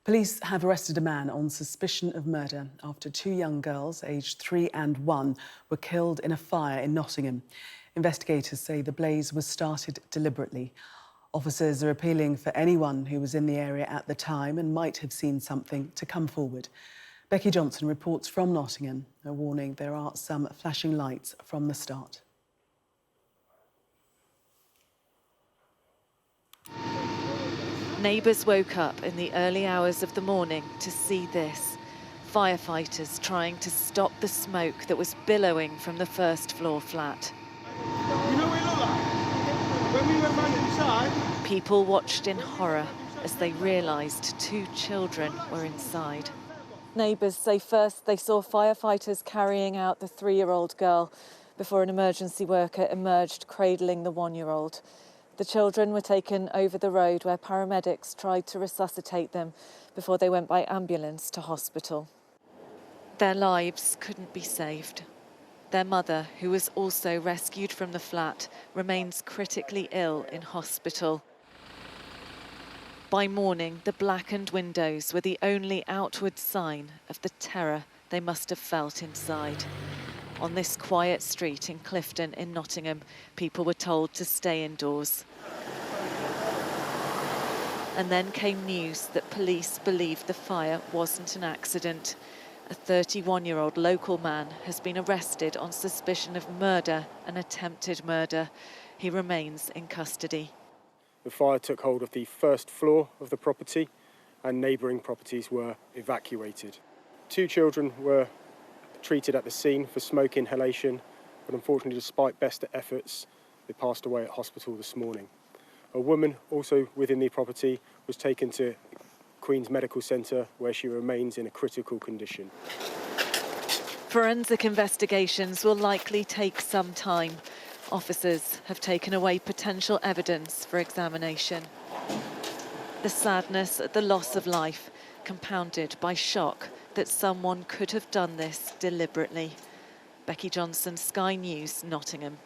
Police have arrested a man on suspicion of murder after two young girls, aged 3 and 1, were killed in a fire in Nottingham. Investigators say the blaze was started deliberately. Officers are appealing for anyone who was in the area at the time and might have seen something to come forward. Becky Johnson reports from Nottingham, a warning there are some flashing lights from the start. Neighbours woke up in the early hours of the morning to see this. Firefighters trying to stop the smoke that was billowing from the first floor flat. You know what it looked like? When we went round inside. People watched in horror as they realised two children were inside. Neighbours say first they saw firefighters carrying out the 3-year-old girl before an emergency worker emerged cradling the 1-year-old. The children were taken over the road where paramedics tried to resuscitate them before they went by ambulance to hospital. Their lives couldn't be saved. Their mother, who was also rescued from the flat, remains critically ill in hospital. By morning, the blackened windows were the only outward sign of the terror they must have felt inside. On this quiet street in Clifton in Nottingham, people were told to stay indoors. And then came news that police believed the fire wasn't an accident. A 31-year-old local man has been arrested on suspicion of murder and attempted murder. He remains in custody. The fire took hold of the first floor of the property and neighbouring properties were evacuated. 2 children were treated at the scene for smoke inhalation, but unfortunately, despite best efforts, they passed away at hospital this morning. A woman also within the property was taken to Queen's Medical Centre, where she remains in a critical condition. Forensic investigations will likely take some time. Officers have taken away potential evidence for examination. The sadness at the loss of life, compounded by shock that someone could have done this deliberately. Becky Johnson, Sky News, Nottingham.